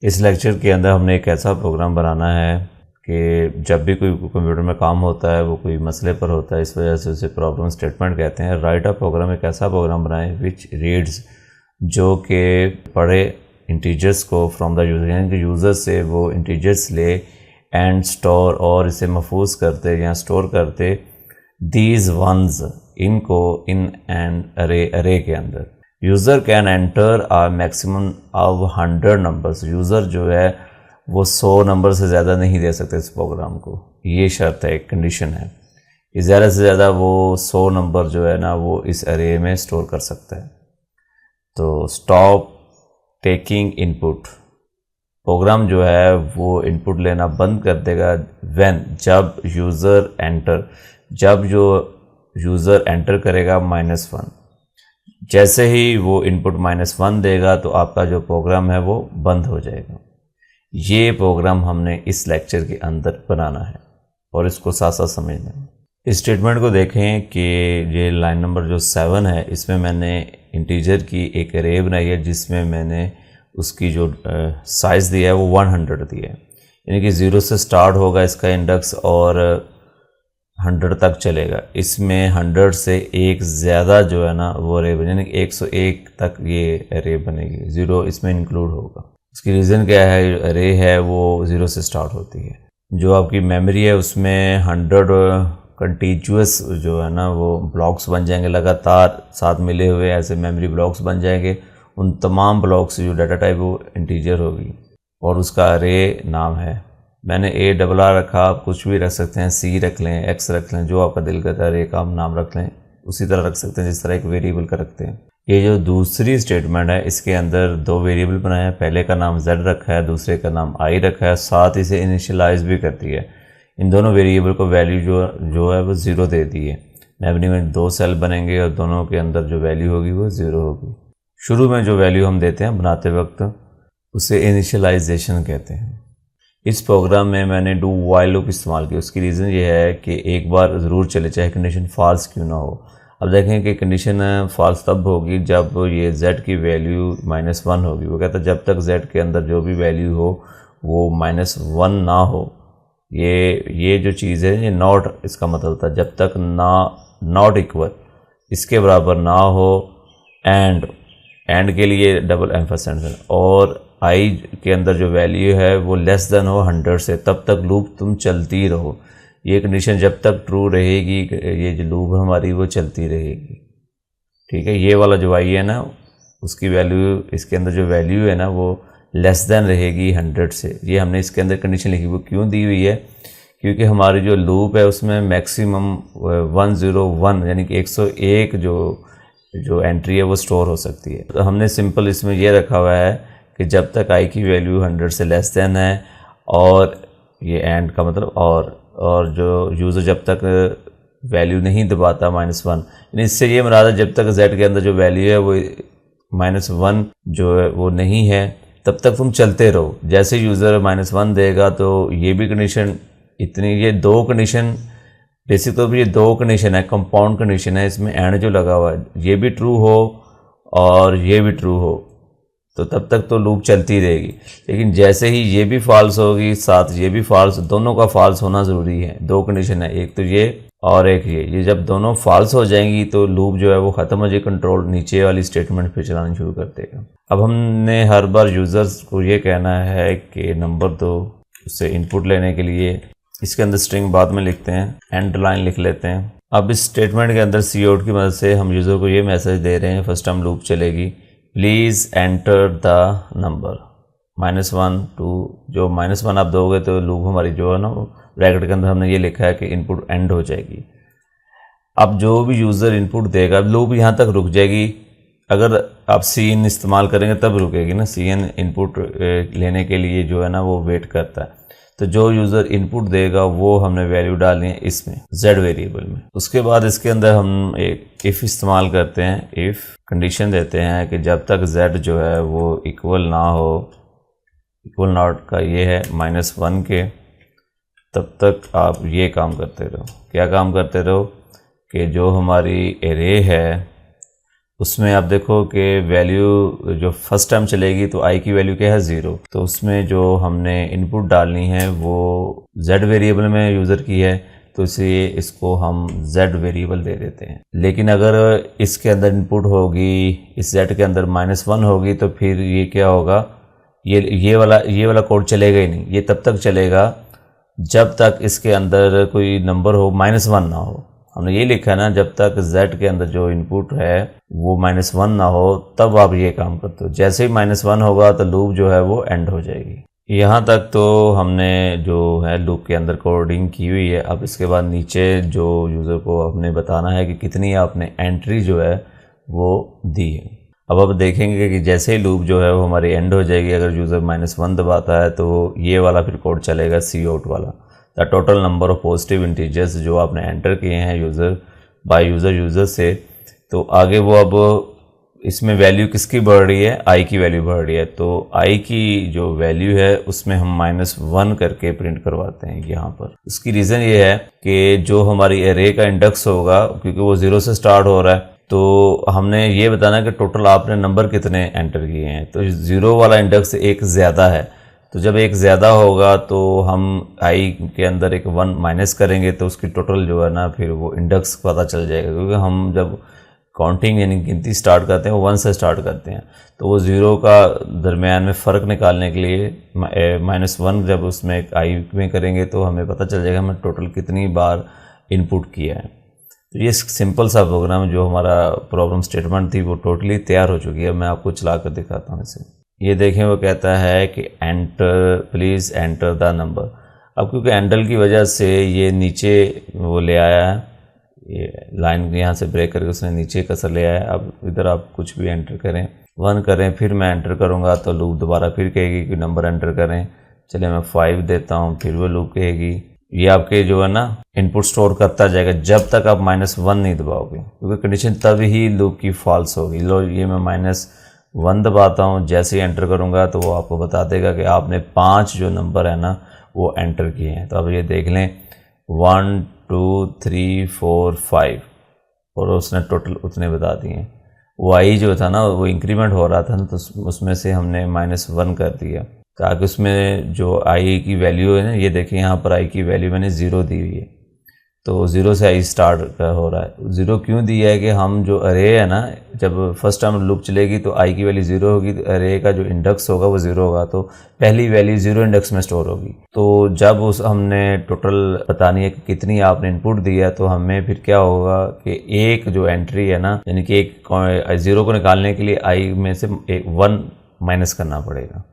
इस लेक्चर के अंदर हमने एक ऐसा प्रोग्राम बनाना है कि जब भी कोई कंप्यूटर में काम होता है वो कोई मसले पर होता है, इस वजह से उसे प्रॉब्लम स्टेटमेंट कहते हैं। राइट अ प्रोग्राम एक ऐसा प्रोग्राम बनाएं विच रीड्स, जो कि पढ़े इंटीजर्स को फ्रॉम द यूज़र, यानी कि यूज़र से वो इंटीजर्स ले एंड स्टोर और इसे महफूज करते या स्टोर करते दीज वंस, इनको इन एंड अरे के अंदर। User can enter a maximum of 100 numbers, user जो है वो 100 नंबर से ज़्यादा नहीं दे सकते इस प्रोग्राम को, ये शर्त है, एक कंडीशन है। कि ज़्यादा से ज़्यादा वो 100 नंबर जो है ना वो इस अरे में स्टोर कर सकता है। तो स्टॉप टेकिंग इनपुट, प्रोग्राम जो है वो इनपुट लेना बंद कर देगा व्हेन, जब यूज़र एंटर, जब जो यूज़र एंटर करेगा -1, जैसे ही वो इनपुट -1 देगा तो आपका जो प्रोग्राम है वो बंद हो जाएगा। ये प्रोग्राम हमने इस लेक्चर के अंदर बनाना है और इसको साथ साथ समझना है। इस स्टेटमेंट को देखें कि ये लाइन नंबर जो 7 है, इसमें मैंने इंटीजर की एक अरे बनाई है जिसमें मैंने उसकी जो साइज़ दिया है वो 100 दिया है, यानी कि 0 से स्टार्ट होगा इसका इंडेक्स और 100 तक चलेगा। इसमें 100 से एक ज़्यादा जो है ना वो अरे बने, यानी कि 101 तक ये अरे बनेगी, 0 इसमें इंक्लूड होगा। इसकी रीज़न क्या है, अरे है वो 0 से स्टार्ट होती है। जो आपकी मेमोरी है उसमें 100 कंटीन्यूअस जो है ना वो ब्लॉक्स बन जाएंगे, लगातार साथ मिले हुए ऐसे मेमोरी ब्लॉक्स बन जाएंगे। उन तमाम ब्लॉक्स जो डाटा टाइप वो इंटीजर होगी और उसका अरे नाम है। मैंने ARR रखा, आप कुछ भी रख सकते हैं, C रख लें, X रख लें, जो आपका दिल करता है अरे का नाम रख लें, उसी तरह रख सकते हैं जिस तरह एक वेरिएबल का रखते हैं। ये जो दूसरी स्टेटमेंट है इसके अंदर 2 वेरिएबल बनाए हैं, पहले का नाम Z रखा है, दूसरे का नाम I रखा है, साथ ही से इनिशियलाइज भी करती है। इन दोनों वेरिएबल को वैल्यू जो है वो 0 दे दी है। मेमोरी में 2 सेल बनेंगे और दोनों के अंदर जो वैल्यू होगी वो 0 होगी। शुरू में जो वैल्यू हम देते हैं बनाते वक्त उसे इनिशियलाइजेशन कहते हैं। इस प्रोग्राम में मैंने डू वाइल लूप इस्तेमाल किया, उसकी रीज़न ये है कि एक बार ज़रूर चले चाहे कंडीशन फॉल्स क्यों ना हो। अब देखें कि कंडीशन फॉल्स तब होगी जब ये z की वैल्यू -1 होगी। वो कहता है जब तक z के अंदर जो भी वैल्यू हो वो -1 ना हो, ये जो चीज़ है ये नॉट, इसका मतलब था जब तक नॉट इक्वल, इसके बराबर ना हो, एंड के लिए डबल एम्फेसिस, और i के अंदर जो वैल्यू है वो लेस देन हो 100 से, तब तक लूप तुम चलती रहो। ये कंडीशन जब तक ट्रू रहेगी ये जो लूप हमारी वो चलती रहेगी। ठीक है, ये वाला जो i है ना उसकी वैल्यू, इसके अंदर जो वैल्यू है ना वो लेस देन रहेगी 100 से। ये हमने इसके अंदर कंडीशन लिखी, वो क्यों दी हुई है, क्योंकि हमारी जो लूप है उसमें मैक्सिमम 101 यानी कि 101 जो एंट्री है वो स्टोर हो सकती है। तो हमने सिंपल इसमें ये रखा हुआ है कि जब तक i की वैल्यू 100 से लेस देन है, और ये एंड का मतलब और जो यूज़र जब तक वैल्यू नहीं दबाता -1, यानी इससे ये मुराद है जब तक z के अंदर जो वैल्यू है वो -1 जो है वो नहीं है तब तक तुम चलते रहो। जैसे यूज़र -1 देगा तो ये भी कंडीशन इतनी, ये 2 कंडीशन बेसिक तौर पर ये 2 कंडीशन है, कंपाउंड कंडीशन है। इसमें एंड जो लगा हुआ है ये भी ट्रू हो और ये भी ट्रू हो तो तब तक तो लूप चलती रहेगी। लेकिन जैसे ही ये भी फॉल्स होगी साथ ये भी फॉल्स, दोनों का फॉल्स होना ज़रूरी है। 2 कंडीशन है, एक तो ये और एक ये जब दोनों फॉल्स हो जाएंगी तो लूप जो है वो ख़त्म हो जाए, कंट्रोल नीचे वाली स्टेटमेंट फिर चलाना शुरू कर देगा। अब हमने हर बार यूज़र्स को ये कहना है कि नंबर दो, उससे इनपुट लेने के लिए इसके अंदर स्ट्रिंग बाद में लिखते हैं, एंड लाइन लिख लेते हैं। अब इस स्टेटमेंट के अंदर cout की मदद से हम यूज़र को ये मैसेज दे रहे हैं, फर्स्ट टाइम लूप चलेगी, प्लीज़ एंटर द नंबर -1 2, जो -1 आप दोगे तो लूप हमारी जो है ना वो ब्रैकेट के अंदर हमने ये लिखा है कि इनपुट एंड हो जाएगी। अब जो भी यूज़र इनपुट देगा लूप यहाँ तक रुक जाएगी। अगर आप cin इस्तेमाल करेंगे तब रुकेगी ना, cin इनपुट लेने के लिए जो है ना वो वेट करता है। तो जो यूज़र इनपुट देगा वो हमने वैल्यू डालनी है इसमें z वेरिएबल में। उसके बाद इसके अंदर हम एक इफ़ इस्तेमाल करते हैं, इफ़ कंडीशन देते हैं कि जब तक z जो है वो इक्वल ना हो, इक्वल नॉट का ये है -1 के, तब तक आप ये काम करते रहो। क्या काम करते रहो कि जो हमारी एरे है उसमें आप देखो कि वैल्यू जो फर्स्ट टाइम चलेगी तो आई की वैल्यू क्या है 0, तो उसमें जो हमने इनपुट डालनी है वो z वेरिएबल में यूज़र की है, तो इसलिए इसको हम z वेरिएबल दे देते हैं। लेकिन अगर इसके अंदर इनपुट होगी, इस z के अंदर -1 होगी, तो फिर ये क्या होगा, ये वाला कोड चलेगा ही नहीं। ये तब तक चलेगा जब तक इसके अंदर कोई नंबर हो -1 ना हो। हमने ये लिखा है ना, जब तक z के अंदर जो इनपुट है वो -1 ना हो तब आप ये काम करते हो। जैसे ही -1 होगा तो लूप जो है वो एंड हो जाएगी। यहाँ तक तो हमने जो है लूप के अंदर कोडिंग की हुई है। अब इसके बाद नीचे जो यूज़र को हमने बताना है कि कितनी आपने एंट्री जो है वो दी है। अब देखेंगे कि जैसे ही लूप जो है वो हमारी एंड हो जाएगी, अगर यूज़र -1 दबाता है तो ये वाला फिर कोड चलेगा सी आउट वाला, the total number of positive integers जो आपने एंटर किए हैं यूज़र से। तो आगे वो अब इसमें वैल्यू किसकी बढ़ रही है, आई की वैल्यू बढ़ रही है। तो आई की जो वैल्यू है उसमें हम -1 करके प्रिंट करवाते हैं यहाँ पर। इसकी रीज़न ये है कि जो हमारी एरे का इंडेक्स होगा, क्योंकि वो 0 से स्टार्ट हो रहा है, तो हमने ये बताना कि टोटल आपने नंबर कितने एंटर किए हैं। तो 0 वाला इंडेक्स एक ज़्यादा है, तो जब एक ज़्यादा होगा तो हम आई के अंदर एक 1 माइनस करेंगे, तो उसकी टोटल जो है ना फिर वो इंडेक्स पता चल जाएगा। क्योंकि हम जब काउंटिंग यानी गिनती स्टार्ट करते हैं वो 1 से स्टार्ट करते हैं, तो वो 0 का दरमियान में फ़र्क निकालने के लिए -1 जब उसमें एक आई में करेंगे तो हमें पता चल जाएगा हमें टोटल कितनी बार इनपुट किया है। तो ये सिंपल सा प्रोग्राम जो हमारा प्रॉब्लम स्टेटमेंट थी वो टोटली तैयार हो चुकी है। मैं आपको चला कर दिखाता हूँ इसे। ये देखें, वो कहता है कि enter please enter the number. अब क्योंकि एंटर की वजह से ये नीचे वो ले आया है, ये लाइन यहाँ से ब्रेक करके उसने नीचे कसर ले आया है। अब इधर आप कुछ भी एंटर करें, 1 करें, फिर मैं एंटर करूँगा तो लूप दोबारा फिर कहेगी कि नंबर एंटर करें। चलिए मैं 5 देता हूँ, फिर वो लूप कहेगी। ये आपके जो है ना इनपुट स्टोर करता जाएगा जब तक आप -1 नहीं दबाओगे, क्योंकि कंडीशन तब ही लूप की फॉल्स होगी। लो ये मैं -1 दबाता हूँ, जैसे ही एंटर करूँगा तो वो आपको बता देगा कि आपने 5 जो नंबर है ना वो एंटर किए हैं। तो अब ये देख लें 1 2 3 4 5 और उसने टोटल उतने बता दिए। वो आई जो था ना वो इंक्रीमेंट हो रहा था ना, तो उसमें से हमने -1 कर दिया ताकि उसमें जो आई की वैल्यू है ना, ये देखिए यहाँ पर आई की वैल्यू मैंने 0 दी हुई है, तो 0 से आई स्टार्ट हो रहा है। 0 क्यों दिया है कि हम जो अरे है ना, जब फर्स्ट टाइम लूप चलेगी तो आई की वैल्यू 0 होगी, तो अरे का जो इंडेक्स होगा वो 0 होगा, तो पहली वैल्यू 0 इंडेक्स में स्टोर होगी। तो जब उस हमने टोटल बतानी है कि कितनी आपने इनपुट दिया, तो हमें फिर क्या होगा कि एक जो एंट्री है ना, यानी कि एक 0 को निकालने के लिए आई में से 1 माइनस करना पड़ेगा।